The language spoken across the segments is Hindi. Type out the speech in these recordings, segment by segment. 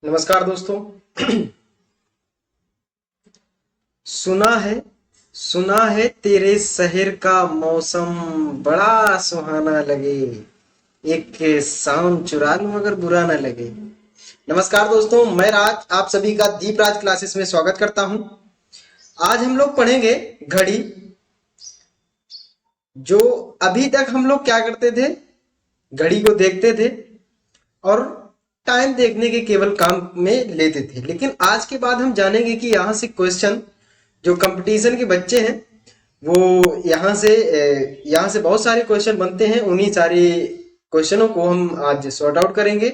नमस्कार दोस्तों। सुना है सुना है तेरे शहर का मौसम बड़ा सुहाना लगे। एक शाम चुरा लूं मगर बुरा ना लगे। नमस्कार दोस्तों, मैं राज आप सभी का दीप राज क्लासेस में स्वागत करता हूं। आज हम लोग पढ़ेंगे घड़ी। जो अभी तक हम लोग क्या करते थे, घड़ी को देखते थे और टाइम देखने के केवल काम में लेते थे, लेकिन आज के बाद हम जानेंगे कि यहाँ से क्वेश्चन जो कंपटीशन के बच्चे हैं वो यहाँ से बहुत सारे क्वेश्चन बनते हैं। उन्हीं सारे क्वेश्चनों को हम आज सॉर्ट आउट करेंगे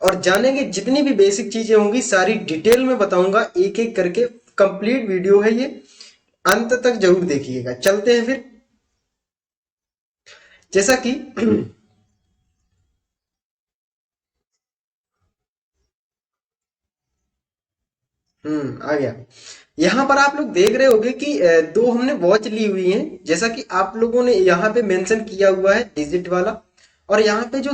और जानेंगे। जितनी भी बेसिक चीजें होंगी सारी डिटेल में बताऊंगा, एक एक करके। कंप्लीट वीडियो है ये, अंत तक जरूर देखिएगा। चलते हैं फिर। जैसा कि आ गया। यहाँ पर आप लोग देख रहे होंगे कि दो हमने वॉच ली हुई है। जैसा कि आप लोगों ने यहाँ पे मेंशन किया हुआ है डिजिट वाला, और यहाँ पे जो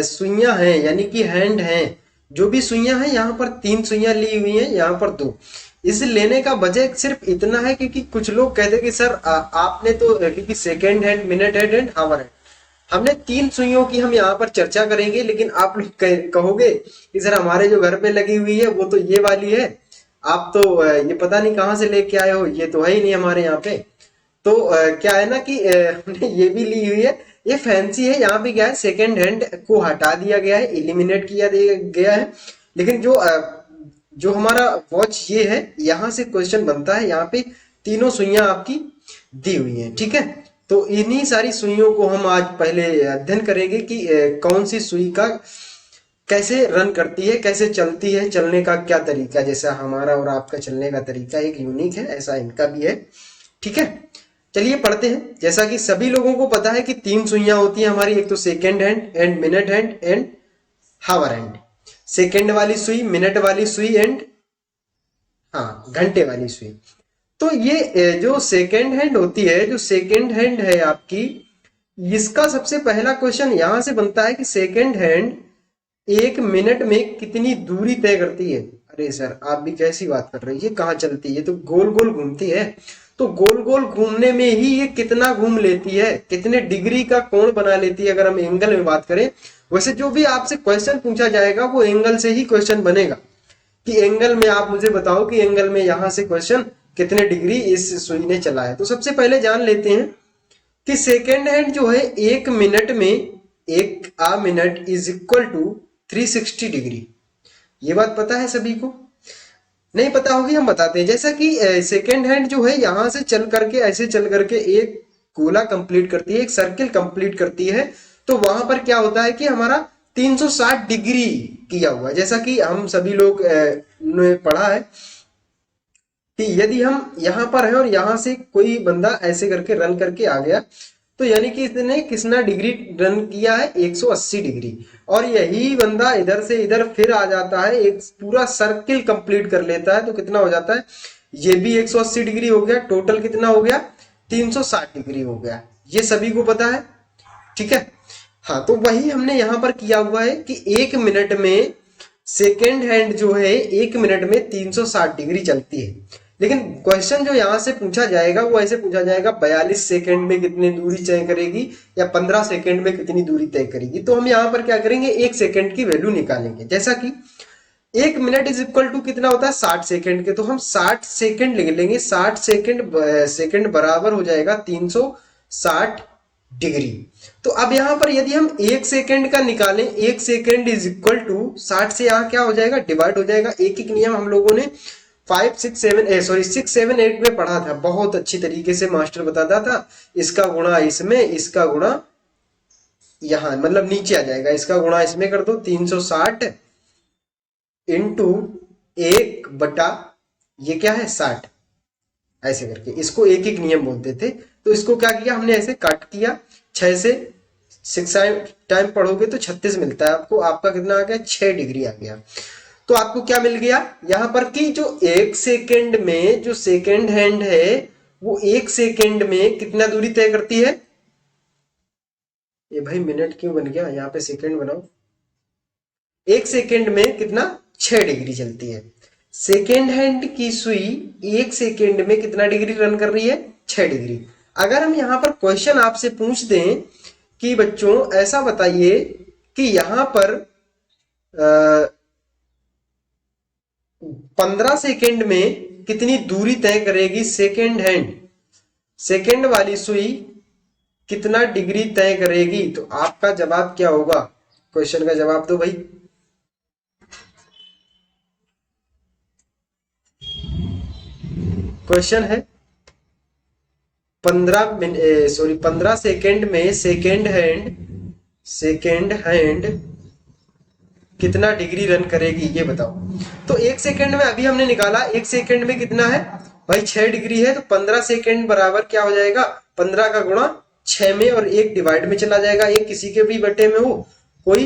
सुइयां हैं यानी कि हैंड हैं, जो भी सुइयां हैं, यहाँ पर तीन सुइयां ली हुई हैं, यहाँ पर दो। इसे लेने का वजह सिर्फ इतना है क्योंकि कुछ लोग कहते हैं कि सर आपने तो क्योंकि second hand, minute hand and hour hand, हमने तीन सुइयों की हम यहाँ पर चर्चा करेंगे। लेकिन आप लोग कहोगे कि सर हमारे जो घर पे लगी हुई है वो तो ये वाली है, आप तो ये पता नहीं कहाँ से लेके आए हो, ये तो है ही नहीं हमारे यहाँ पे। तो क्या है ना कि हमने ये भी ली हुई है, ये फैंसी है। यहाँ पे क्या है, सेकेंड हैंड को हटा दिया गया है, इलिमिनेट किया गया है। लेकिन जो हमारा वॉच ये है, यहाँ से क्वेश्चन बनता है। यहाँ पे तीनों सुइयां आपकी दी हुई हैं, ठीक है। तो इन्हीं सारी सुइयों को हम आज पहले अध्ययन करेंगे कि कौन सी सुई का कैसे रन करती है, कैसे चलती है, चलने का क्या तरीका। जैसा हमारा और आपका चलने का तरीका एक यूनिक है, ऐसा इनका भी है, ठीक है। चलिए पढ़ते हैं। जैसा कि सभी लोगों को पता है कि तीन सुइयां होती हैं हमारी, एक तो second hand and minute hand and hour hand. Second वाली सुई, मिनट वाली सुई एंड हाँ घंटे वाली सुई। तो ये जो सेकेंड हैंड होती है, जो सेकेंड हैंड है आपकी, इसका सबसे पहला क्वेश्चन यहां से बनता है कि सेकेंड हैंड एक मिनट में कितनी दूरी तय करती है। अरे सर आप भी कैसी बात कर रहे हैं, ये कहाँ चलती है, ये तो गोल गोल घूमती है। तो गोल गोल घूमने में ही ये कितना घूम लेती है, कितने डिग्री का कोण बना लेती है। अगर हम एंगल में बात करें, वैसे जो भी आपसे क्वेश्चन पूछा जाएगा वो एंगल से ही क्वेश्चन बनेगा कि एंगल में आप मुझे बताओ कि एंगल में यहां से क्वेश्चन कितने डिग्री इस सुई ने चला है। तो सबसे पहले जान लेते हैं कि सेकेंड हैंड जो है एक मिनट में, एक आ minute is equal to 360 degree. ये बात पता है सभी को? नहीं पता होगी, हम बताते हैं। जैसा कि सेकेंड हैंड जो है यहां से चल करके, ऐसे चल करके एक गोला कंप्लीट करती है, एक सर्किल कंप्लीट करती है। तो वहां पर क्या होता है कि हमारा 360 डिग्री किया हुआ है। जैसा कि हम सभी लोग ने पढ़ा है कि यदि हम यहाँ पर हैं और यहाँ से कोई बंदा ऐसे करके रन करके आ गया, तो यानी कि इसने कितना डिग्री रन किया है, 180 डिग्री। और यही बंदा इधर से इधर फिर आ जाता है, एक पूरा सर्किल कंप्लीट कर लेता है, तो कितना हो जाता है, ये भी 180 डिग्री हो गया। टोटल कितना हो गया, 360 डिग्री हो गया। ये सभी को पता है, ठीक है। हाँ, तो वही हमने यहाँ पर किया हुआ है कि एक मिनट में सेकेंड हैंड जो है एक मिनट में 360 डिग्री चलती है। लेकिन क्वेश्चन जो यहां से पूछा जाएगा वो ऐसे पूछा जाएगा, 42 सेकेंड में कितनी दूरी तय करेगी या 15 सेकेंड में कितनी दूरी तय करेगी। तो हम यहाँ पर क्या करेंगे, एक सेकेंड की वैल्यू निकालेंगे। जैसा कि एक मिनट इज इक्वल टू कितना होता है, 60 सेकेंड के। तो हम 60 सेकेंड लिख लेंगे। 60 सेकेंड बराबर हो जाएगा 360 डिग्री। तो अब यहां पर यदि हम एक सेकेंड का निकालें, एक सेकेंड इज इक्वल टू 60 से यहाँ क्या हो जाएगा, डिवाइड हो जाएगा। एक एक नियम हम लोगों ने 6 7 8 में पढ़ा था, बहुत अच्छी तरीके से मास्टर बताता था। इसका गुणा इसमें, इसका गुणा यहाँ, मतलब नीचे आ जाएगा, इसका गुणा इसमें कर दो, 360 इंटू 1 बटा ये क्या है, 60। ऐसे करके इसको एक एक नियम बोलते थे। तो इसको क्या किया हमने, ऐसे काट किया। 6 से 6 टाइम पढ़ोगे तो 36 मिलता है आपको। आपका कितना आ गया, 6 डिग्री आ गया। तो आपको क्या मिल गया यहां पर कि जो एक सेकेंड में जो सेकेंड हैंड है वो एक सेकेंड में कितना दूरी तय करती है। ये भाई मिनट क्यों बन गया, यहाँ पे सेकेंड बनाओ। एक सेकेंड में कितना, 6 डिग्री चलती है। सेकेंड हैंड की सुई 1 सेकेंड में कितना डिग्री रन कर रही है? 6 डिग्री। अगर हम यहाँ पर क्वेश्चन आपसे पूछ दें कि बच्चों ऐसा बताइए कि यहाँ पर 15 सेकेंड में कितनी दूरी तय करेगी सेकेंड हैंड, सेकेंड वाली सुई कितना डिग्री तय करेगी, तो आपका जवाब क्या होगा? क्वेश्चन का जवाब दो भाई। क्वेश्चन है 15 सेकेंड में सेकेंड हैंड कितना डिग्री रन करेगी, ये बताओ। तो 1 सेकेंड में अभी हमने निकाला, 1 सेकेंड में कितना है भाई? 6 डिग्री है। तो 15 सेकेंड बराबर क्या हो जाएगा? 15 का गुणा 6 में, और 1 डिवाइड में चला जाएगा। 1 किसी के भी बटे में हो, कोई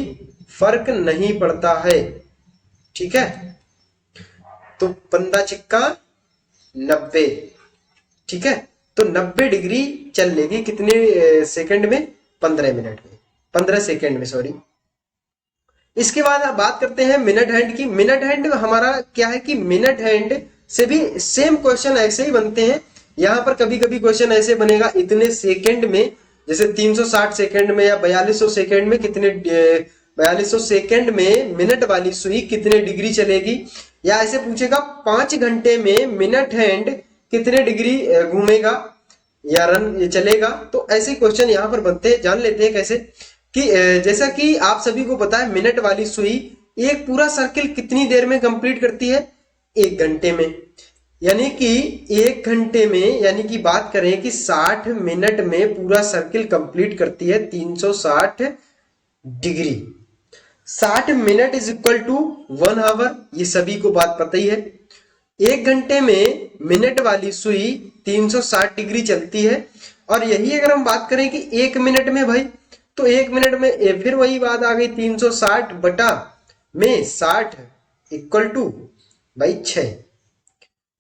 फर्क नहीं पड़ता है, ठीक है। तो 15 चिक्का 90, ठीक है। तो 90 डिग्री चल लेगी कितने सेकंड में? 15 मिनट में, 15 सेकंड में, सॉरी। इसके बाद आप बात करते हैं मिनट हैंड की। मिनट हैंड हमारा क्या है कि मिनट हैंड से भी सेम क्वेश्चन ऐसे ही बनते हैं। यहां पर कभी कभी क्वेश्चन ऐसे बनेगा इतने सेकंड में, जैसे 360 सेकंड में या 4200 सेकंड में कितने 4200 सेकंड में मिनट वाली सुई कितने डिग्री चलेगी, या ऐसे पूछेगा 5 घंटे में मिनट हैंड कितने डिग्री घूमेगा या रन चलेगा। तो ऐसे क्वेश्चन यहाँ पर बनते हैं। जान लेते हैं कैसे कि जैसा कि आप सभी को पता है मिनट वाली सुई एक पूरा सर्किल कितनी देर में कंप्लीट करती है? 1 घंटे में। यानी कि 1 घंटे में, यानी कि बात करें कि 60 मिनट में पूरा सर्किल कंप्लीट करती है 360 degree. 60 minute is equal to 1 hour, ये सभी को बात पता ही है। 1 घंटे में मिनट वाली सुई 360 डिग्री चलती है। और यही अगर हम बात करें कि 1 मिनट में भाई, तो 1 मिनट में फिर वही बात आ गई, 360 बटा में 60 इक्वल टू भाई 6।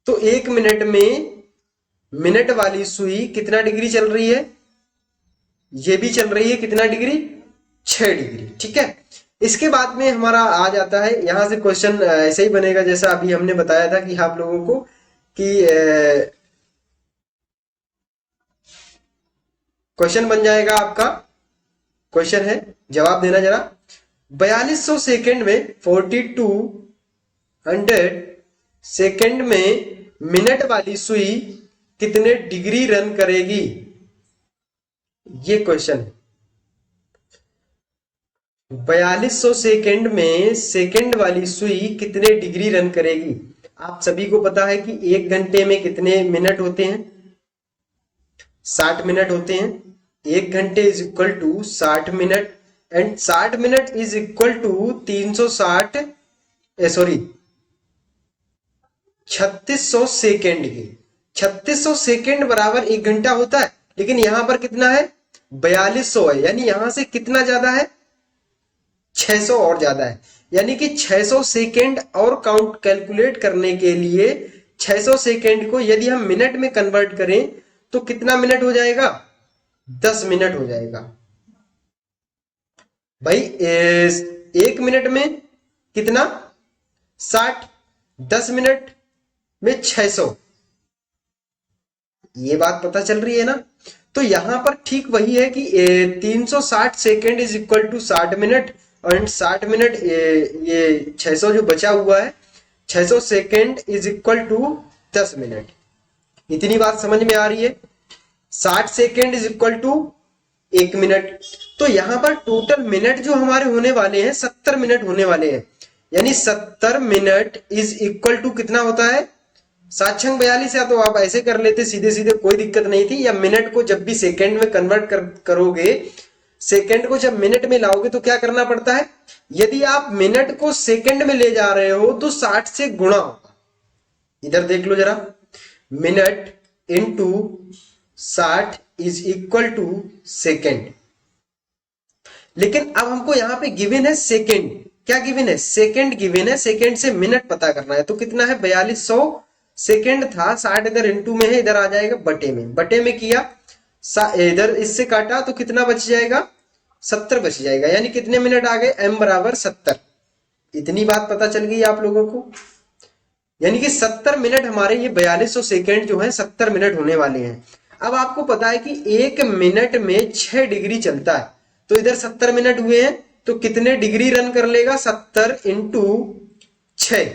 तो 1 मिनट में मिनट वाली सुई कितना डिग्री चल रही है? ये भी चल रही है कितना डिग्री? 6 डिग्री, ठीक है। इसके बाद में हमारा आ जाता है, यहां से क्वेश्चन ऐसे ही बनेगा जैसा अभी हमने बताया था कि आप लोगों को कि क्वेश्चन बन जाएगा आपका। क्वेश्चन है, जवाब देना जरा। 4200 सेकंड में 4200 सेकंड में मिनट वाली सुई कितने डिग्री रन करेगी, ये क्वेश्चन है। 4200 सेकंड में सेकंड वाली सुई कितने डिग्री रन करेगी? आप सभी को पता है कि 1 घंटे में कितने मिनट होते हैं? 60 मिनट होते हैं। 1 घंटे is equal to 60 minute, and 60 minute is equal to 360 sorry 3600 second की। 3600 सेकेंड बराबर 1 घंटा होता है, लेकिन यहां पर कितना है? 4200 है, यानी यहां से कितना ज्यादा है? 600 और ज्यादा है। यानी कि 600 सेकेंड और काउंट कैलकुलेट करने के लिए 600 सेकेंड को यदि हम मिनट में कन्वर्ट करें तो कितना मिनट हो जाएगा? 10 मिनट हो जाएगा भाई। 1 मिनट में कितना? 60, 10 मिनट में 600, ये बात पता चल रही है ना। तो यहां पर ठीक वही है कि 360 second is equal to 60 minute, और 60 मिनट ये 600 जो बचा हुआ है, 600 second is equal to 10 minute. इतनी बात समझ में आ रही है? 60 second is equal to 1 minute. तो यहां पर टोटल मिनट जो हमारे होने वाले हैं 70 मिनट होने वाले हैं। यानी 70 मिनट इज इक्वल टू कितना होता है? 7×42, या तो आप ऐसे कर लेते सीधे सीधे, कोई दिक्कत नहीं थी। या मिनट को जब भी सेकेंड में कन्वर्ट करोगे, सेकेंड को जब मिनट में लाओगे तो क्या करना पड़ता है? यदि आप मिनट को सेकेंड में ले जा रहे हो तो 60 से गुणा होगा। इधर देख लो जरा, minute into 60 is equal to second. लेकिन अब हमको यहां पे गिवन है सेकेंड। क्या गिवन है? सेकेंड गिवन है। सेकेंड से मिनट पता करना है। तो कितना है? 4200 सेकेंड था, 60 इधर इंटू में है, इधर आ जाएगा बटे में। बटे में किया, इधर इससे काटा तो कितना बच जाएगा? 70 बच जाएगा। यानी कितने मिनट आ गए? m बराबर 70। इतनी बात पता चल गई आप लोगों को। यानी कि 70 मिनट हमारे ये 4200 सेकेंड जो है 70 मिनट होने वाले हैं। अब आपको पता है कि 1 मिनट में 6 डिग्री चलता है, तो इधर 70 मिनट हुए हैं तो कितने डिग्री रन कर लेगा? 70 × 6,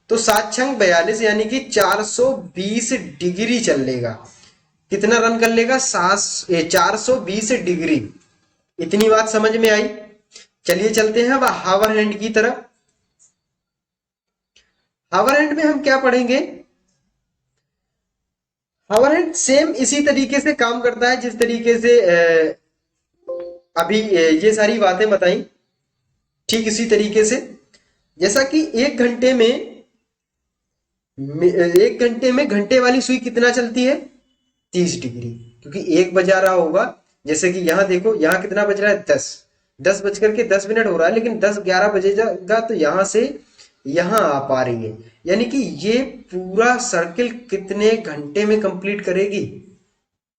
तो 7×42 यानी कि 420 डिग्री चल लेगा। कितना रन कर लेगा? 420 डिग्री। इतनी बात समझ में आई। चलिए चलते हैं अब हावर हैंड की तरफ। हावर हैंड में हम क्या पढ़ेंगे? हावर हैंड सेम इसी तरीके से काम करता है जिस तरीके से अभी ये सारी बातें बताई, ठीक इसी तरीके से। जैसा कि 1 घंटे में घंटे वाली सुई कितना चलती है? 30 डिग्री, क्योंकि 1 बजा रहा होगा। जैसे कि यहाँ देखो, यहाँ कितना बज रहा है? 10 10 बज करके 10 मिनट हो रहा है, लेकिन 10-11 बजेगा तो यहाँ से यहाँ आ पा रही है। यानी कि ये पूरा सर्किल कितने घंटे में कंप्लीट करेगी?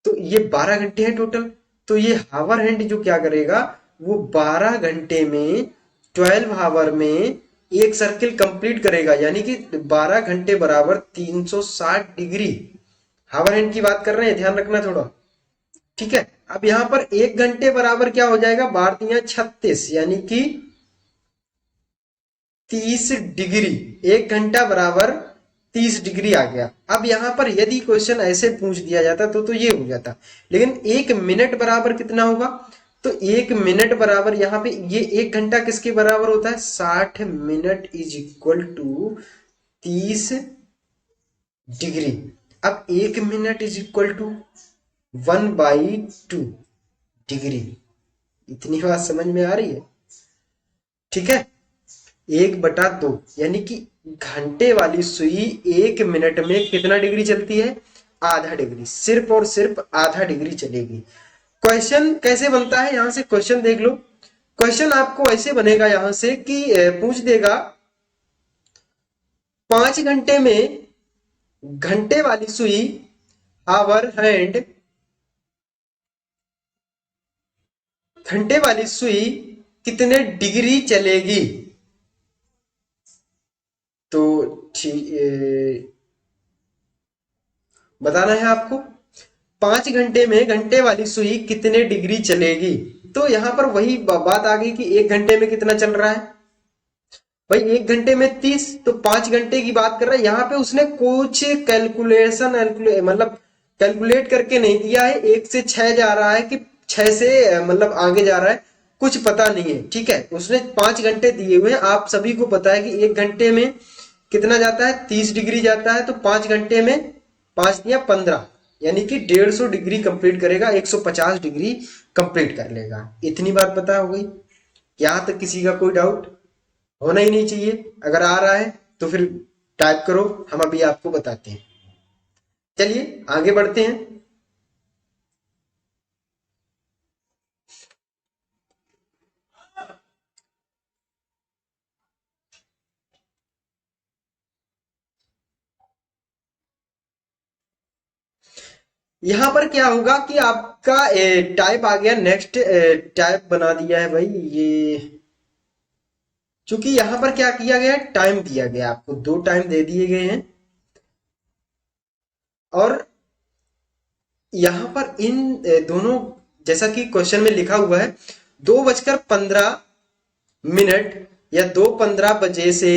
तो ये 12 घंटे है टोटल। तो ये हावर हैंड जो क्या करेगा, वो 12 घंटे में 12 आवर में एक सर्किल कंप्लीट करेगा। यानी कि 12 घंटे बराबर 360 डिग्री। हावर हैंड की बात कर रहे हैं, ध्यान रखना थोड़ा, ठीक है। अब यहां पर 1 घंटे बराबर क्या हो जाएगा? 12×3 = 36, यानी कि 30 डिग्री। 1 घंटा बराबर 30 डिग्री आ गया। अब यहां पर यदि क्वेश्चन ऐसे पूछ दिया जाता तो ये हो जाता, लेकिन 1 मिनट बराबर कितना होगा? तो 1 मिनट बराबर यहाँ पे ये 1 घंटा किसके बराबर होता है? 60 मिनट = 30 डिग्री। अब 1 मिनट = 1/2 डिग्री। इतनी बात समझ में आ रही है? ठीक है। 1/2 यानी कि घंटे वाली सुई 1 मिनट में कितना डिग्री चलती है? आधा डिग्री, सिर्फ और सिर्फ आधा डिग्री चलेगी। क्वेश्चन कैसे बनता है, यहां से क्वेश्चन देख लो। क्वेश्चन आपको ऐसे बनेगा यहां से कि पूछ देगा 5 घंटे में घंटे वाली सुई हावर हैंड, घंटे वाली सुई कितने डिग्री चलेगी? तो बताना है आपको 5 घंटे में घंटे वाली सुई कितने डिग्री चलेगी। तो यहां पर वही बात आ गई कि 1 घंटे में कितना चल रहा है भाई? 1 घंटे में 30, तो 5 घंटे की बात कर रहा है। यहाँ पे उसने कुछ कैलकुलेशन मतलब कैलकुलेट करके नहीं दिया है। 1 से 6 जा रहा है कि 6 से मतलब आगे जा रहा है, कुछ पता नहीं है, ठीक है। उसने 5 घंटे दिए हुए हैं। आप सभी को पता है कि 1 घंटे में कितना जाता है? 30 डिग्री जाता है। तो 5 घंटे में 5×15 यानी कि 150 डिग्री कंप्लीट करेगा, 150 डिग्री कंप्लीट कर लेगा। इतनी बात पता हो गई। यहां तक किसी का कोई डाउट होना ही नहीं चाहिए। अगर आ रहा है तो फिर टाइप करो, हम अभी आपको बताते हैं। चलिए आगे बढ़ते हैं। यहां पर क्या होगा कि आपका टाइप आ गया, नेक्स्ट टाइप बना दिया है भाई ये। चूंकि यहां पर क्या किया गया, टाइम दिया गया, आपको 2 टाइम दे दिए गए हैं। और यहां पर इन दोनों, जैसा कि क्वेश्चन में लिखा हुआ है, 2:15 या 2:15 से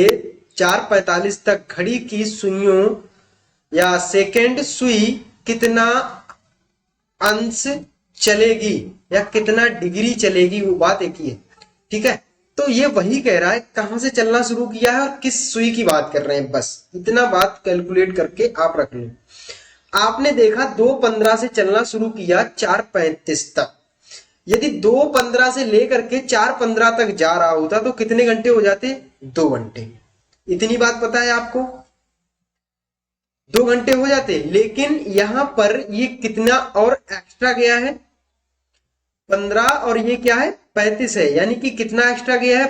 4:45 तक घड़ी की सुइयों या सेकेंड सुई कितना अंश चलेगी या कितना डिग्री चलेगी, वो बात एक ही है, ठीक है। तो ये वही कह रहा है कहां से चलना शुरू किया है और किस सुई की बात कर रहे हैं, बस इतना बात कैलकुलेट करके आप रख लो। आपने देखा 2:15 से चलना शुरू किया 4:35 तक। यदि 2:15 से लेकर के 4:15 तक जा रहा होता तो कितने घंटे हो जाते? 2 घंटे। इतनी बात पता है आपको? 2 घंटे हो जाते। लेकिन यहां पर ये कितना और एक्स्ट्रा गया है? 15, और ये क्या है? 35 है। यानी कि कितना एक्स्ट्रा गया है?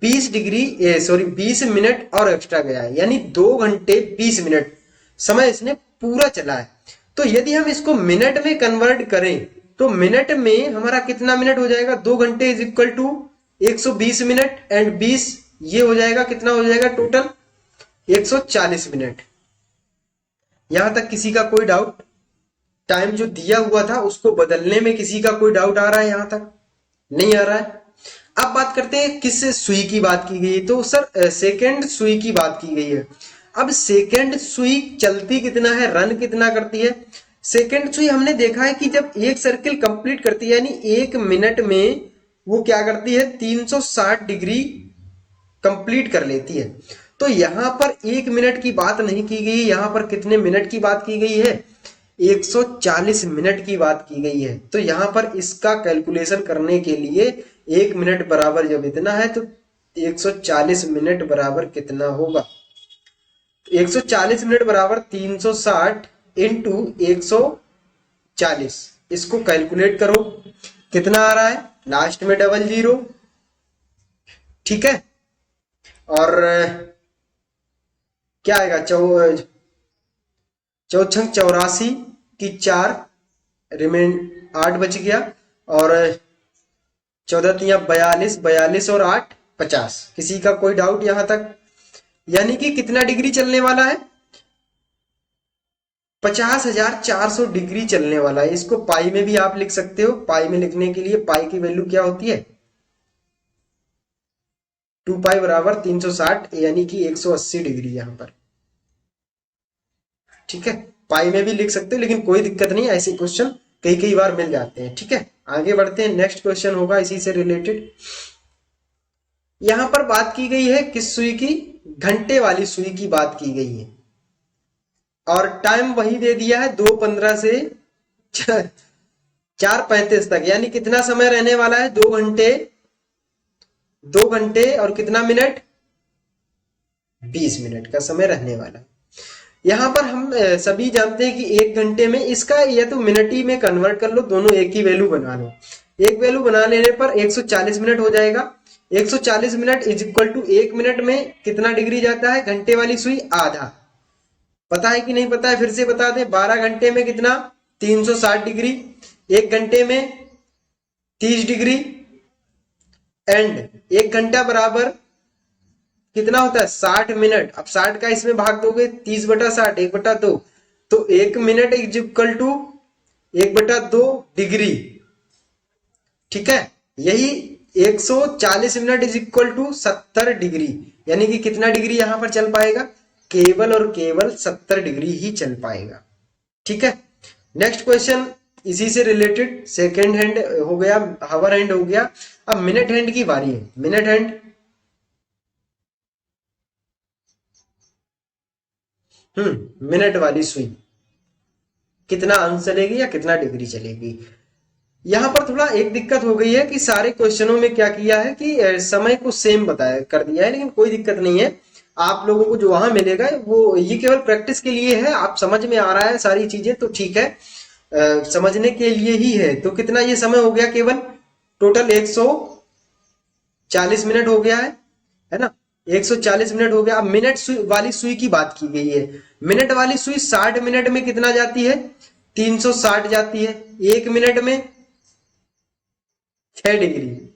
20 डिग्री, सॉरी 20 मिनट और एक्स्ट्रा गया है। यानी 2 घंटे 20 मिनट समय इसने पूरा चला है। तो यदि हम इसको मिनट में कन्वर्ट करें तो मिनट में हमारा कितना मिनट हो जाएगा? 2 घंटे = 120 मिनट एंड 20, ये हो जाएगा कितना हो जाएगा टोटल 140 मिनट। यहां तक किसी का कोई डाउट? टाइम जो दिया हुआ था उसको बदलने में किसी का कोई डाउट आ रहा है? यहां तक नहीं आ रहा है। अब बात करते हैं किस सुई की बात की गई है, तो सर सेकंड सुई की बात की गई है। अब सेकंड सुई चलती कितना है, रन कितना करती है? सेकंड सुई हमने देखा है कि जब एक सर्किल कंप्लीट करती है यानी 1 मिनट में वो क्या करती है 360 डिग्री कंप्लीट कर लेती है। तो यहां पर 1 मिनट की बात नहीं की गई, यहां पर कितने मिनट की बात की गई है? 140 मिनट की बात की गई है। तो यहां पर इसका कैलकुलेशन करने के लिए 1 मिनट बराबर जब इतना है तो 140 मिनट बराबर कितना होगा? 140 मिनट बराबर 360 इंटू 140, इसको कैलकुलेट करो कितना आ रहा है, लास्ट में डबल जीरो, ठीक है। और क्या आएगा, चौछंग 84 की 4, रिमेन 8 बच गया, और 14 तिया 42, 42 और 8 50। किसी का कोई डाउट यहां तक? यानी कि कितना डिग्री चलने वाला है? 50,400 डिग्री चलने वाला है। इसको पाई में भी आप लिख सकते हो। पाई में लिखने के लिए पाई की वैल्यू क्या होती है? 2 पाई बराबर 360 यानी कि 180 डिग्री यहां पर, ठीक है। पाई में भी लिख सकते हो लेकिन कोई दिक्कत नहीं, ऐसे क्वेश्चन कई कई बार मिल जाते हैं, ठीक है। आगे बढ़ते हैं, नेक्स्ट क्वेश्चन होगा इसी से रिलेटेड। यहां पर बात की गई है किस सुई की? घंटे वाली सुई की बात की गई है, और टाइम वही दे दिया है 2:15 से 4:35 तक, यानी कितना समय रहने वाला है? 2 घंटे, 2 घंटे और कितना मिनट? 20 मिनट का समय रहने वाला है। यहां पर हम सभी जानते हैं कि 1 घंटे में, इसका या तो मिनट ही में कन्वर्ट कर लो, दोनों एक ही वैल्यू बना लो। एक वैल्यू बना लेने पर 140 मिनट हो जाएगा। 140 minute is equal to 1 minute में कितना डिग्री जाता है? घंटे वाली सुई आधा। पता है कि नहीं पता है? फिर से बता दें, 12 घंटे में कितना? 360 डिग्री। 1 घंटे में 30 डिग्री, एंड 1 घंटा बराबर कितना होता है? 60 मिनट। अब 60 का इसमें भाग दोगे 30/60, 1/2, तो 1 minute is equal to 1/2 degree, ठीक है। यही 140 minute is equal to 70 degree, यानी कि कितना डिग्री यहां पर चल पाएगा? केवल और केवल 70 डिग्री ही चल पाएगा, ठीक है। नेक्स्ट क्वेश्चन इसी से रिलेटेड, सेकेंड हैंड हो गया, हावर हैंड हो गया, अब मिनट हैंड की बारी है। मिनट हैंड, मिनट वाली सुई कितना अंश चलेगी या कितना डिग्री चलेगी? यहां पर थोड़ा एक दिक्कत हो गई है कि सारे क्वेश्चनों में क्या किया है कि समय को सेम बताया कर दिया है, लेकिन कोई दिक्कत नहीं है। आप लोगों को जो वहां मिलेगा वो ये केवल प्रैक्टिस के लिए है। आप समझ में आ रहा है सारी चीजें तो ठीक है, समझने के लिए ही है। तो कितना ये समय हो गया? केवल टोटल 140 मिनट हो गया है ना। 140 मिनट हो गया। अब मिनट वाली सुई की बात की गई है। मिनट वाली सुई 60 मिनट में कितना जाती है? 360 जाती है। 1 मिनट में 6 डिग्री,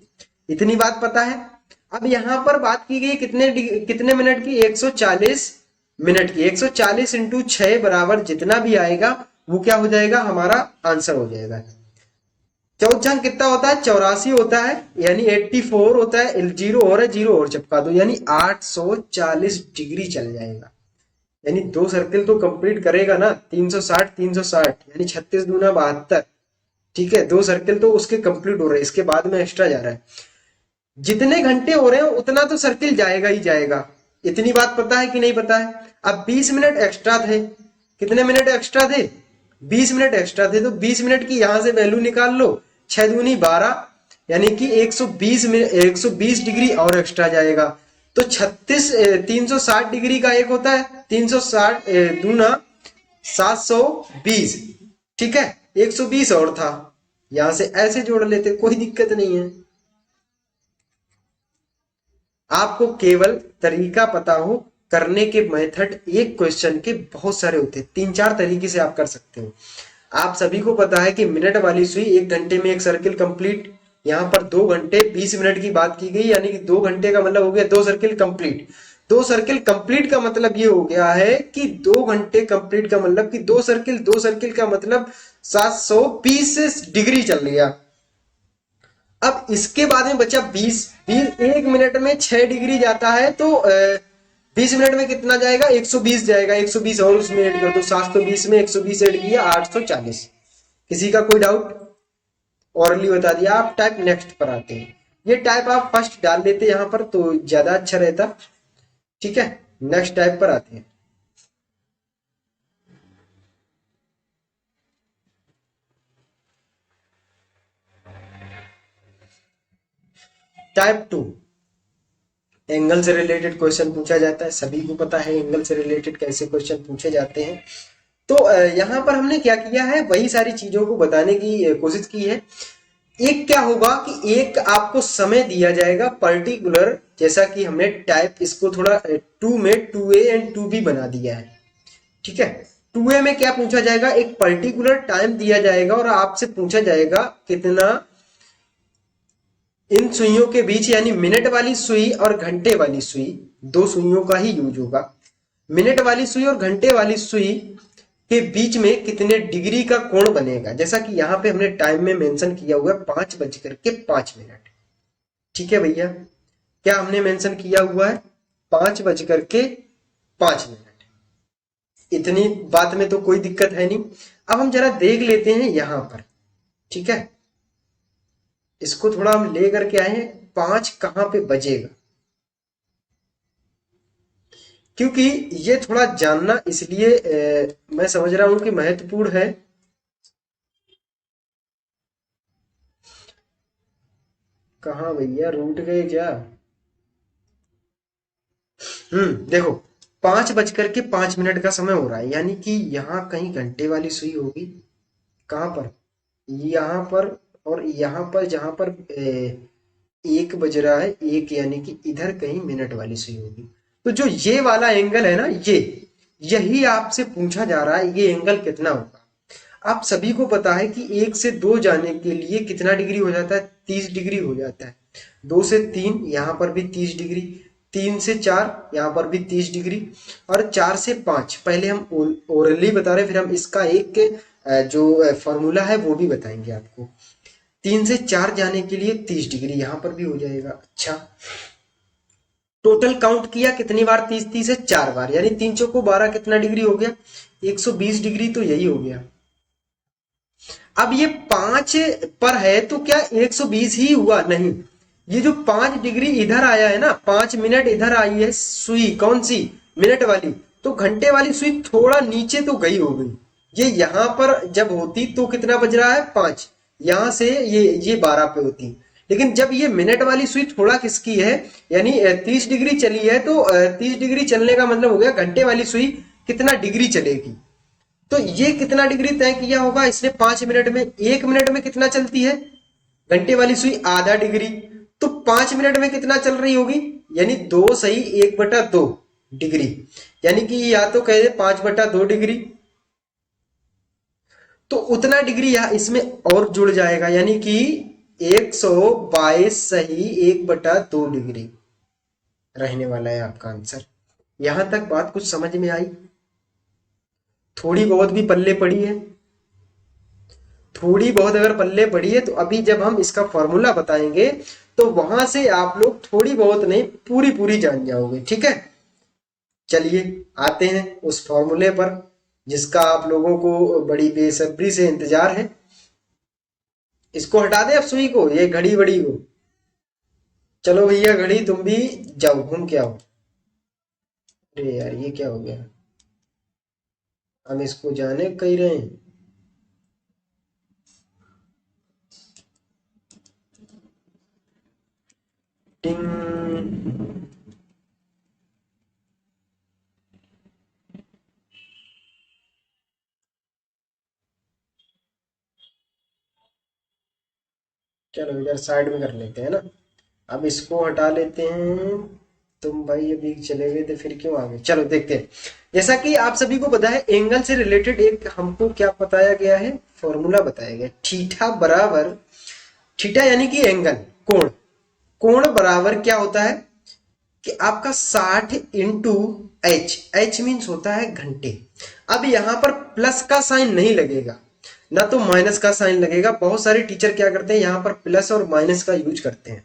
इतनी बात पता है। अब यहां पर बात की गई कितने मिनट की? 140 मिनट की। 140 इंटू 6 बराबर जितना भी आएगा वो क्या हो जाएगा? हमारा आंसर हो जाएगा। चौथांक कितना होता है? 84 होता है, यानी 84 होता है। जीरो और है, जीरो और चिपका दो, यानी 840 डिग्री चल जाएगा। यानी 2 सर्किल तो कंप्लीट करेगा ना, 360 360, यानी 36 दूना 72, ठीक है। 2 सर्किल तो उसके कंप्लीट हो रहे हैं, इसके बाद में एक्स्ट्रा जा रहा है। जितने घंटे हो रहे हैं उतना तो सर्किल जाएगा ही जाएगा, इतनी बात पता है कि नहीं पता है? अब 20 मिनट एक्स्ट्रा थे। कितने मिनट एक्स्ट्रा थे? 20 मिनट एक्स्ट्रा थे, तो 20 मिनट की यहां से वैल्यू निकाल लो, 6 दूनी 12, यानी कि 120 डिग्री और एक्स्ट्रा जाएगा। तो 360 डिग्री का एक होता है 360 दूना 720, ठीक है। 120 और था, यहां से ऐसे जोड़ लेते, कोई दिक्कत नहीं है। आपको केवल तरीका पता हो करने के, मेथड एक क्वेश्चन के बहुत सारे होते हैं, 3-4 तरीके से आप कर सकते हो। आप सभी को पता है कि मिनट वाली सुई 1 घंटे में एक सर्किल कंप्लीट यहाँ पर 2 घंटे 20 मिनट की बात की गई, यानी कि 2 घंटे का मतलब हो गया 2 सर्किल कंप्लीट। 2 सर्किल कंप्लीट का मतलब ये हो गया है कि 2 घंटे कंप्लीट का मतलब कि 2 सर्किल का मतलब 720 डिग्री चल लिया। अब इसके बाद में बचा 20, 1 मिनट में 6 डिग्री जाता है, तो 20 मिनट में कितना जाएगा, 120 जाएगा। 120 और उसमें ऐड कर दो, 720 में 120 ऐड किया 840। किसी का कोई डाउट? ऑरली बता दिया। आप टाइप नेक्स्ट पर आते हैं। ये टाइप आप फर्स्ट डाल देते यहाँ पर तो ज्यादा अच्छा रहता। ठीक है, नेक्स्ट टाइप पर आते हैं। टाइप 2, एंगल से रिलेटेड क्वेश्चन पूछा जाता है। सभी को पता है एंगल से रिलेटेड कैसे क्वेश्चन पूछे जाते हैं। तो यहाँ पर हमने क्या किया है, वही सारी चीजों को बताने की कोशिश की है। एक क्या होगा कि एक आपको समय दिया जाएगा पर्टिकुलर, जैसा कि हमने टाइप इसको थोड़ा 2 में 2A एंड 2B बना दिया है। ठीक है, 2A में क्या पूछा जाएगा, एक पर्टिकुलर टाइम दिया जाएगा और आपसे पूछा जाएगा कितना इन सुइयों के बीच, यानी मिनट वाली सुई और घंटे वाली सुई, दो सुइयों का ही यूज होगा। मिनट वाली सुई और घंटे वाली सुई के बीच में कितने डिग्री का कोण बनेगा, जैसा कि यहाँ पे हमने टाइम में मेंशन किया हुआ है 5:05। ठीक है भैया, क्या हमने मेंशन किया हुआ है 5:05। इतनी बात में तो कोई दिक्कत है नहीं। अब हम जरा देख लेते हैं यहाँ पर। ठीक है, इसको थोड़ा हम ले करके आए हैं, 5 कहां पे बजेगा, क्योंकि ये थोड़ा जानना इसलिए मैं समझ रहा हूं कि महत्वपूर्ण है। कहाँ भैया, रूट गए क्या? देखो, 5:05 का समय हो रहा है, यानी कि यहाँ कहीं घंटे वाली सुई होगी। कहाँ पर? यहाँ पर। और यहाँ पर जहां पर 1 बज रहा है, 1 यानी कि इधर कहीं मिनट वाली सुई होगी। तो जो ये वाला एंगल है ना, यही आपसे पूछा जा रहा है, ये एंगल कितना होगा। आप सभी को पता है कि 1 से 2 जाने के लिए कितना डिग्री हो जाता है, 30 डिग्री हो जाता है। 2 से 3 यहाँ पर भी 30 डिग्री, 3 से 4 यहाँ पर भी 30 डिग्री, और 4 से 5 पहले हम ओरली बता रहे, फिर हम इसका एक जो फॉर्मूला है वो भी बताएंगे आपको। 3 से 4 जाने के लिए 30 डिग्री यहाँ पर भी हो जाएगा। अच्छा, टोटल काउंट किया कितनी बार, 30 30 है 4 बार, यानी 3 चौको 12 कितना डिग्री हो गया, 120 डिग्री। तो यही हो गया। अब ये 5 पर है तो क्या 120 ही हुआ? नहीं, ये जो 5 डिग्री इधर आया है ना, 5 मिनट इधर आई है सुई, कौन सी, मिनट वाली, तो घंटे वाली सुई थोड़ा नीचे तो गई हो गई। ये यहां पर जब होती तो कितना बज रहा है, 5, यहां से ये 12 पे होती। लेकिन जब ये मिनट वाली सुई थोड़ा किसकी है, यानी 30 डिग्री चली है, तो 30 डिग्री चलने का मतलब हो गया घंटे वाली सुई कितना डिग्री चलेगी। तो ये कितना डिग्री तय किया होगा इसने 5 मिनट में। 1 मिनट में कितना चलती है घंटे वाली सुई, आधा डिग्री। तो 5 मिनट में कितना चल रही होगी, यानी 2 सही 1/2 डिग्री, यानी कि या तो कहे 5/2 डिग्री। तो उतना डिग्री यहां इसमें और जुड़ जाएगा, यानी कि 122 सही 1/2 डिग्री रहने वाला है आपका आंसर। यहां तक बात कुछ समझ में आई? थोड़ी बहुत भी पल्ले पड़ी है? थोड़ी बहुत अगर पल्ले पड़ी है तो अभी जब हम इसका फॉर्मूला बताएंगे तो वहां से आप लोग थोड़ी बहुत नहीं, पूरी पूरी जान जाओगे। ठीक है, चलिए आते हैं उस फॉर्मूले पर जिसका आप लोगों को बड़ी बेसब्री से इंतजार है। इसको हटा दें अब सुई को, ये घड़ी वड़ी को। चलो भैया घड़ी, तुम भी जाओ घूम के आओ। अरे यार ये क्या हो गया, हम इसको जाने कह रहे हैं। टिंग। चलो इधर साइड में कर लेते हैं ना। अब इसको हटा लेते हैं। तुम भाई अभी चले गए थे, फिर क्यों आ गए? चलो देखते हैं। जैसा कि आप सभी को पता है, एंगल से रिलेटेड एक हमको क्या बताया गया है, फॉर्मूला बताया गया, थीटा बराबर थीटा यानी कि एंगल, कोण। कोण बराबर क्या होता है कि आपका 60 इंटू एच। एच मीन्स होता है घंटे। अब यहां पर प्लस का साइन नहीं लगेगा, ना तो माइनस का साइन लगेगा। बहुत सारे टीचर क्या करते हैं, यहां पर प्लस और माइनस का यूज करते हैं,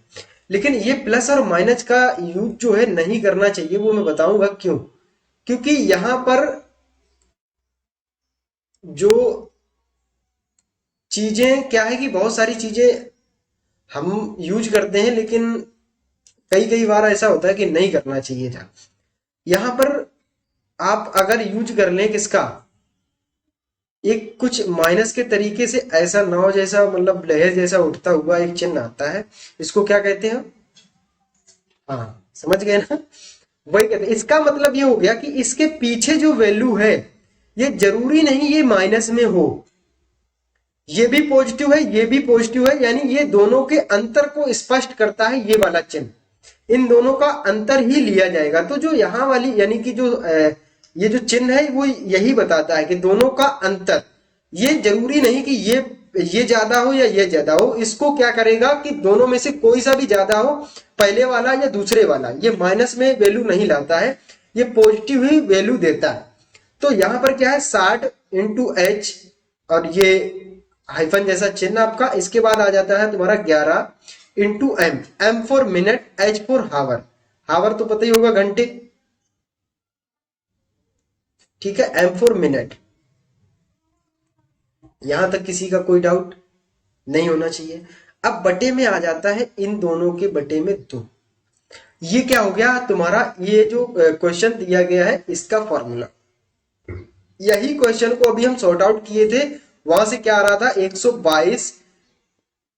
लेकिन ये प्लस और माइनस का यूज जो है नहीं करना चाहिए। वो मैं बताऊंगा क्यों। क्योंकि यहां पर जो चीजें क्या है कि बहुत सारी चीजें हम यूज करते हैं, लेकिन कई कई बार ऐसा होता है कि नहीं करना चाहिए था। यहां पर आप अगर यूज कर लें किसका, एक कुछ माइनस के तरीके से, ऐसा नाव जैसा मतलब लहर जैसा उठता हुआ एक चिन्ह आता है, इसको क्या कहते हैं? हाँ, समझ गए ना? वही कहते हैं। इसका मतलब ये हो गया कि इसके पीछे जो वैल्यू है, ये जरूरी नहीं ये माइनस में हो, ये भी पॉजिटिव है, ये भी पॉजिटिव है, यानी ये दोनों के अंतर को स्पष्ट करता है ये वाला चिन्ह। इन दोनों का अंतर ही लिया जाएगा। तो जो यहाँ वाली यानी कि जो ये जो चिन्ह है वो यही बताता है कि दोनों का अंतर। ये जरूरी नहीं कि ये ज्यादा हो या ये ज्यादा हो, इसको क्या करेगा कि दोनों में से कोई सा भी ज्यादा हो, पहले वाला या दूसरे वाला, ये माइनस में वैल्यू नहीं लाता है, ये पॉजिटिव ही वैल्यू देता है। तो यहां पर क्या है, 60 इंटू एच, और ये हाइफन जैसा चिन्ह आपका, इसके बाद आ जाता है तुम्हारा 11 into m. M for minute, h for hour. Hour तो पता ही होगा घंटे, ठीक है, एम फॉर मिनट। यहां तक किसी का कोई डाउट नहीं होना चाहिए। अब बटे में आ जाता है इन दोनों के बटे में 2। ये क्या हो गया तुम्हारा, ये जो क्वेश्चन दिया गया है इसका फॉर्मूला। यही क्वेश्चन को अभी हम सॉर्ट आउट किए थे, वहां से क्या आ रहा था, 122,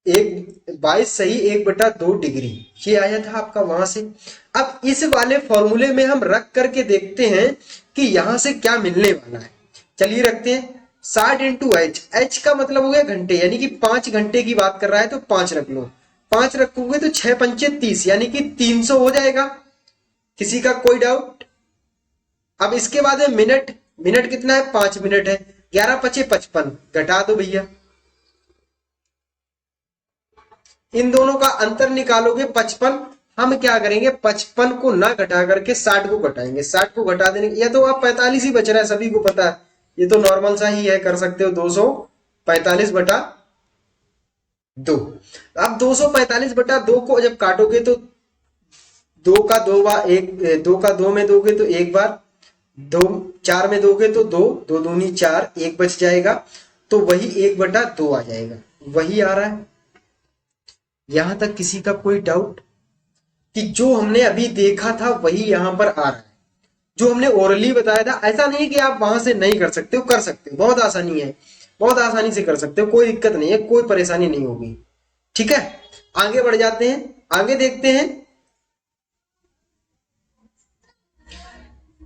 22 सही 1/2 डिग्री, ये आया था आपका वहां से। अब इस वाले फॉर्मूले में हम रख करके देखते हैं कि यहां से क्या मिलने वाला है। चलिए रखते हैं 60 इंटू एच। एच का मतलब हो गया घंटे, यानी कि 5 घंटे की बात कर रहा है तो 5 रख लो। 5 रखोगे तो 6 पंचे 30, यानी कि 300 हो जाएगा। किसी का कोई डाउट? अब इसके बाद है मिनट। मिनट कितना है, 5 मिनट है। 11 पचे 55, घटा दो भैया। इन दोनों का अंतर निकालोगे 55। हम क्या करेंगे, 55 को ना घटा करके 60 को घटाएंगे। 60 को घटा देने, या तो आप 45 ही बच रहा है, सभी को पता है, ये तो नॉर्मल सा ही है, कर सकते हो। 245/2। अब 245/2 को जब काटोगे तो 2 का 2 बार एक, 2 का 2 में दोगे तो एक बार, 2 4 में दोगे तो 2, 2 दूनी 4, एक बच जाएगा, तो वही 1/2 आ जाएगा। वही आ रहा है। यहां तक किसी का कोई डाउट कि जो हमने अभी देखा था वही यहां पर आ रहा है, जो हमने ओरली बताया था। ऐसा नहीं कि आप वहां से नहीं कर सकते हो, कर सकते हो, बहुत आसानी है, बहुत आसानी से कर सकते हो, कोई दिक्कत नहीं है, कोई परेशानी नहीं होगी। ठीक है, आगे बढ़ जाते हैं, आगे देखते हैं।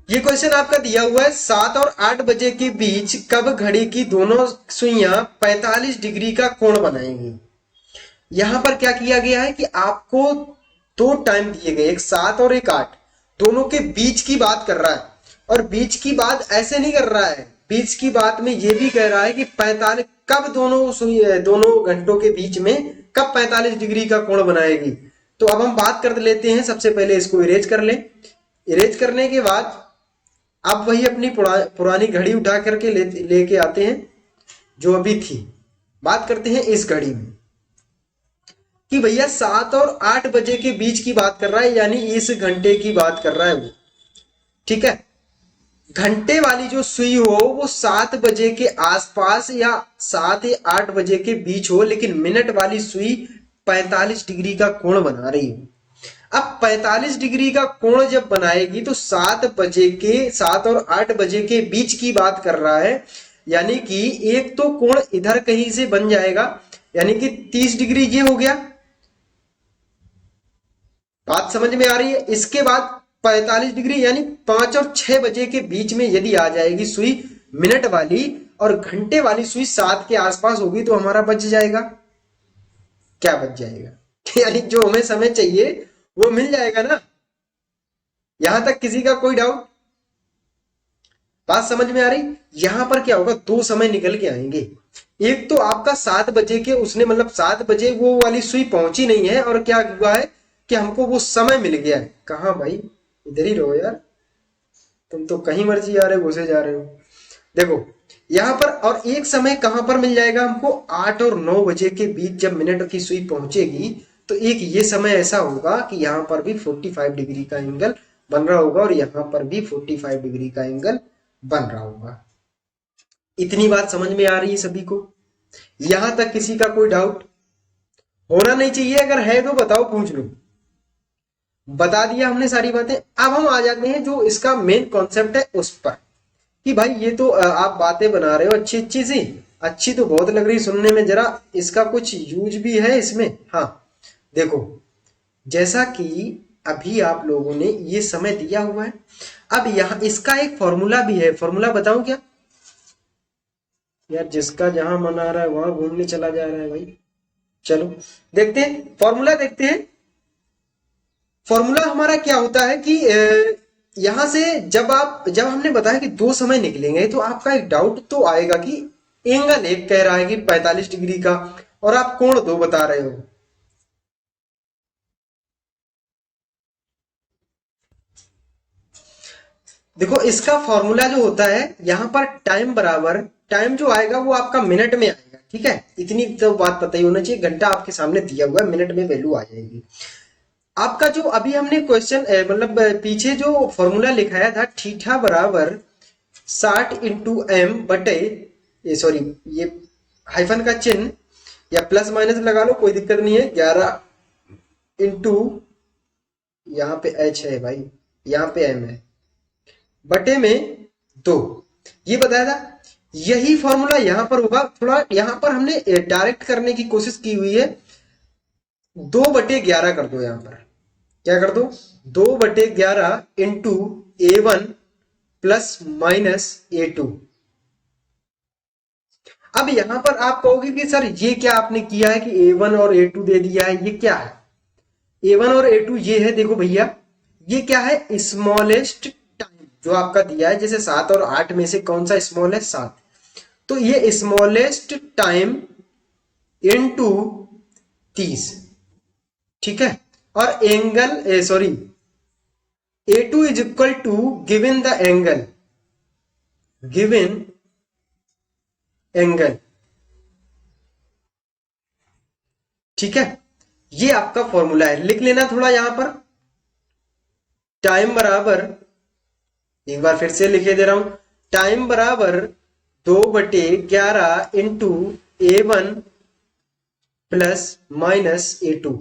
ये क्वेश्चन आपका दिया हुआ है, 7 और 8 बजे के बीच कब घड़ी की दोनों सुइयां 45 डिग्री का कोण बनाएंगी। यहां पर क्या किया गया है कि आपको दो टाइम दिए गए, एक 7 और एक 8, दोनों के बीच की बात कर रहा है। और बीच की बात ऐसे नहीं कर रहा है, बीच की बात में ये भी कह रहा है कि 45 कब दोनों घंटों के बीच में कब 45 डिग्री का कोण बनाएगी। तो अब हम बात कर लेते हैं, सबसे पहले इसको इरेज कर लें। इरेज करने के बाद आप वही अपनी पुरानी घड़ी उठा करके लेके आते हैं जो अभी थी। बात करते हैं इस घड़ी में कि भैया 7 और 8 बजे के बीच की बात कर रहा है, यानी इस घंटे की बात कर रहा है वो। ठीक है, घंटे वाली जो सुई हो वो 7 बजे के आसपास या 7 या 8 बजे के बीच हो, लेकिन मिनट वाली सुई 45 डिग्री का कोण बना रही हो। अब 45 डिग्री का कोण जब बनाएगी तो 7 और 8 बजे के बीच की बात कर रहा है, यानी कि एक तो कोण इधर कहीं से बन जाएगा, यानी कि 30 डिग्री ये हो गया। बात समझ में आ रही है? इसके बाद 45 डिग्री, यानी 5 और 6 बजे के बीच में यदि आ जाएगी सुई मिनट वाली, और घंटे वाली सुई 7 के आसपास होगी, तो हमारा बच जाएगा। क्या बच जाएगा? यानी जो हमें समय चाहिए वो मिल जाएगा ना। यहां तक किसी का कोई डाउट? बात समझ में आ रही? यहां पर क्या होगा, दो समय निकल के आएंगे। एक तो आपका 7 बजे के उसने मतलब 7 बजे वो वाली सुई पहुंची नहीं है, और क्या हुआ है कि हमको वो समय मिल गया है। कहाँ भाई, इधर ही रहो यार, तुम तो कहीं मर्जी आ रहे हो, घुसे जा रहे हो। देखो यहाँ पर, और एक समय कहां पर मिल जाएगा हमको, 8 और 9 बजे के बीच जब मिनट की सुई पहुंचेगी, तो एक ये समय ऐसा होगा कि यहाँ पर भी 45 डिग्री का एंगल बन रहा होगा, और यहाँ पर भी 45 डिग्री का एंगल बन रहा होगा। इतनी बात समझ में आ रही है सभी को? यहां तक किसी का कोई डाउट होना नहीं चाहिए, अगर है तो बताओ, पूछ लो। बता दिया हमने सारी बातें। अब हम आ जाते हैं जो इसका मेन कॉन्सेप्ट है उस पर, कि भाई ये तो आप बातें बना रहे हो अच्छी अच्छी सी, अच्छी तो बहुत लग रही सुनने में, जरा इसका कुछ यूज भी है इसमें? हाँ देखो, जैसा कि अभी आप लोगों ने ये समय दिया हुआ है, अब यहाँ इसका एक फॉर्मूला भी है। फॉर्मूला बताऊं क्या? यार जिसका जहां मन आ रहा है वहां घूमने चला जा रहा है भाई। चलो देखते हैं फॉर्मूला, देखते हैं फॉर्मूला हमारा क्या होता है कि यहां से जब हमने बताया कि दो समय निकलेंगे, तो आपका एक डाउट तो आएगा कि एंगल एक कह रहा है कि 45 डिग्री का, और आप कोण दो बता रहे हो। देखो इसका फॉर्मूला जो होता है यहाँ पर, टाइम बराबर, टाइम जो आएगा वो आपका मिनट में आएगा, ठीक है? इतनी तो बात पता ही होना चाहिए, घंटा आपके सामने दिया हुआ है, मिनट में वैल्यू आ जाएगी आपका। जो अभी हमने क्वेश्चन मतलब पीछे जो फॉर्मूला लिखाया था, थीटा बराबर 60 × m/, ये सॉरी, ये हाइफन का चिन्ह या प्लस माइनस लगा लो, कोई दिक्कत नहीं है, 11 इंटू, यहाँ पे h है भाई, यहाँ पे m है, बटे में 2, ये बताया था। यही फॉर्मूला यहां पर होगा। थोड़ा यहां पर हमने डायरेक्ट करने की कोशिश की हुई है, 2/11 कर दो। यहां पर क्या कर दो, 2/11 into A1 plus minus A2। अब यहां पर आप कहोगे कि सर ये क्या आपने किया है कि A1 और A2 दे दिया है, ये क्या है? A1 और A2 ये है, देखो भैया, ये क्या है, स्मॉलेस्ट टाइम जो आपका दिया है, जैसे 7 और 8 में से कौन सा स्मॉल है, 7, तो ये स्मॉलेस्ट टाइम इनटू 30, ठीक है? और angle sorry, A2 is equal to given the angle, given angle, ठीक है? ये आपका फॉर्मूला है, लिख लेना थोड़ा यहां पर। टाइम बराबर, एक बार फिर से लिखे दे रहा हूं, टाइम बराबर 2/11 into A1 plus minus A2।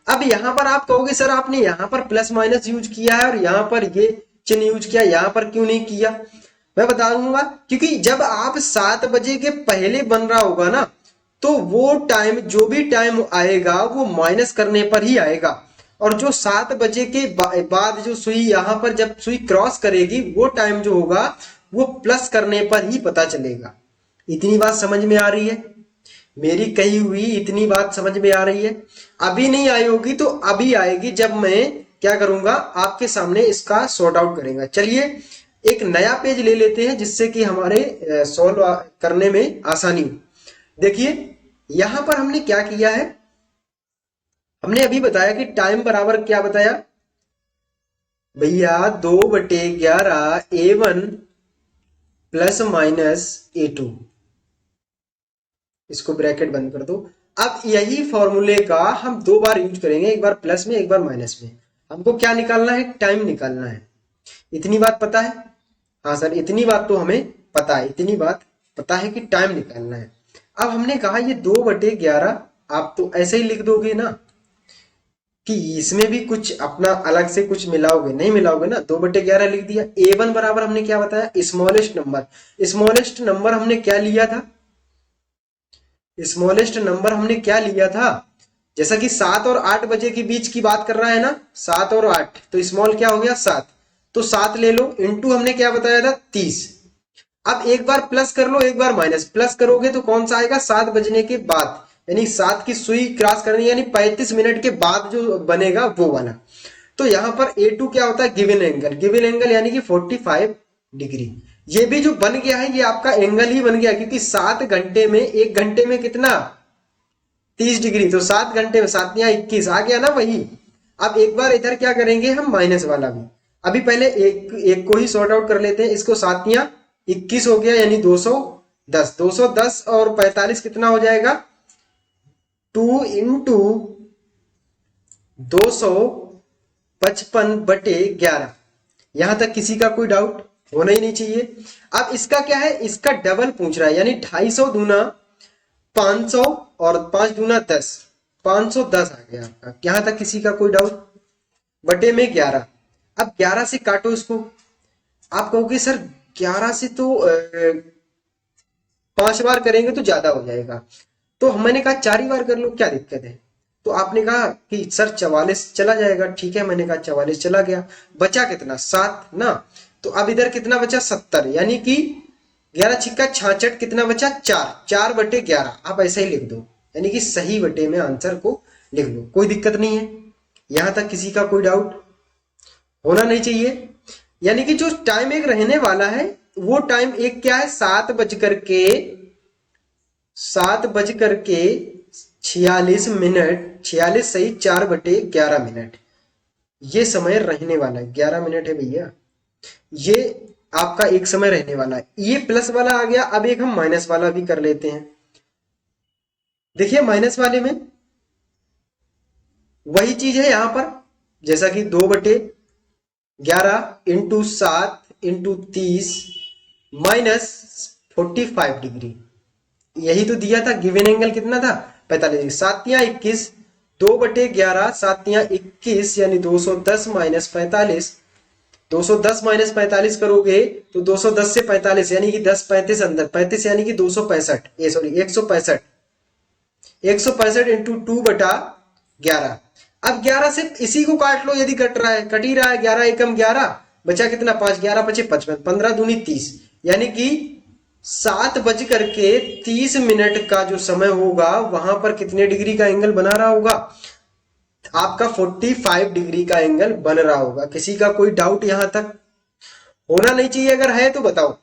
अब यहां पर आप कहोगे सर आपने यहां पर प्लस माइनस यूज किया है और यहां पर ये चिन्ह यूज किया, यहां पर क्यों नहीं किया? मैं बता दूंगा, क्योंकि जब आप 7 बजे के पहले बन रहा होगा ना, तो वो टाइम, जो भी टाइम आएगा वो माइनस करने पर ही आएगा, और जो 7 बजे के बाद जो सुई यहां पर जब सुई क्रॉस करेगी, वो टाइम जो होगा वो प्लस करने पर ही पता चलेगा। इतनी बात समझ में आ रही है? मेरी कही हुई इतनी बात समझ में आ रही है? अभी नहीं आई होगी तो अभी आएगी, जब मैं क्या करूंगा, आपके सामने इसका सॉर्ट आउट करेंगे। चलिए एक नया पेज ले लेते हैं, जिससे कि हमारे सॉल्व करने में आसानी हो। देखिए यहां पर हमने क्या किया है, हमने अभी बताया कि टाइम बराबर क्या बताया भैया, 2/11 A1 प्लस माइनस A2, इसको ब्रैकेट बंद कर दो। अब यही फॉर्मूले का हम दो बार यूज करेंगे, एक बार प्लस में एक बार माइनस में। हमको क्या निकालना है, टाइम निकालना है। इतनी बात पता है? हाँ सर इतनी बात तो हमें पता है, इतनी बात पता है कि टाइम निकालना है। अब हमने कहा ये 2/11, आप तो ऐसे ही लिख दोगे ना, कि इसमें भी कुछ अपना अलग से कुछ मिलाओगे? नहीं मिलाओगे ना, 2/11 लिख दिया। A1 बराबर हमने क्या बताया, स्मॉलेस्ट नंबर। स्मॉलेस्ट नंबर हमने क्या लिया था, स्मॉलेस्ट नंबर हमने क्या लिया था, जैसा कि 7 और 8 बजे के बीच की बात कर रहा है ना, 7 और 8, तो स्मॉल क्या हो गया, 7, तो 7 ले लो, इंटू हमने क्या बताया था, 30। अब एक बार प्लस कर लो, एक बार माइनस। प्लस करोगे तो कौन सा आएगा, 7 बजने के बाद, यानी 7 की सुई क्रॉस करनी, यानी 35 मिनट के बाद जो बनेगा वो वाला। तो यहां पर A2 क्या होता है, गिवन एंगल, गिवन एंगल यानी कि 45 डिग्री। ये भी जो बन गया है ये आपका एंगल ही बन गया, क्योंकि 7 घंटे में, 1 घंटे में कितना 30 डिग्री, तो 7 घंटे में 7 या 21 आ गया ना वही। अब एक बार इधर क्या करेंगे हम, माइनस वाला भी। अभी पहले एक एक को ही सॉर्ट आउट कर लेते हैं, इसको 7 या 21 हो गया, यानी 210। 210 और 45 कितना हो जाएगा, 2 × 255/11। यहां तक किसी का कोई डाउट होना ही नहीं चाहिए। अब इसका क्या है, इसका डबल पूछ रहा है, यानी 250 दूना 500 और 5 दूना 10, 510 आ गया आपका। यहां तक किसी का कोई डाउट, बटे में 11। अब 11 से काटो इसको। आप कहोगे सर 11 से तो 5 बार करेंगे तो ज्यादा हो जाएगा, तो मैंने कहा 4 ही बार कर लो, क्या दिक्कत है। तो आपने कहा कि सर 44 चला जाएगा, ठीक है, मैंने कहा 44 चला गया। बचा कितना, 7 ना। तो अब इधर कितना बचा, 70, यानी कि 11×6 = 66, कितना बचा, 4। 4/11 आप ऐसा ही लिख दो, यानी कि सही बटे में आंसर को लिख लो, कोई दिक्कत नहीं है। यहां तक किसी का कोई डाउट होना नहीं चाहिए। यानी कि जो टाइम एक रहने वाला है, वो टाइम एक क्या है, 7:46, 46 सही 4/11 मिनट, ये समय रहने वाला है। 11 मिनट है भैया, ये आपका एक समय रहने वाला है। ये प्लस वाला आ गया। अब एक हम माइनस वाला भी कर लेते हैं। देखिए माइनस वाले में वही चीज है यहां पर, जैसा कि 2/11 × 7 × 30 -45 डिग्री, यही तो दिया था। गिवन एंगल कितना था, 45। 7 या 21, 2/11 7 या 21, यानी 210 - 45। 210 - 45 करोगे तो 210 से 45, यानी कि 10 35 अंदर 35, यानी कि 265, ये सॉरी 165। 165 × 2/11। अब 11 से इसी को काट लो, यदि कट रहा है, कट ही रहा है। 11 एकम 11, बचा कितना, 5। 11 × 5 = 55, 15 दूनी 30, यानी कि 7:30 का जो समय होगा, वहां पर कितने डिग्री का एंगल बना रहा होगा, आपका 45 डिग्री का एंगल बन रहा होगा। किसी का कोई डाउट यहां तक होना नहीं चाहिए, अगर है तो बताओ।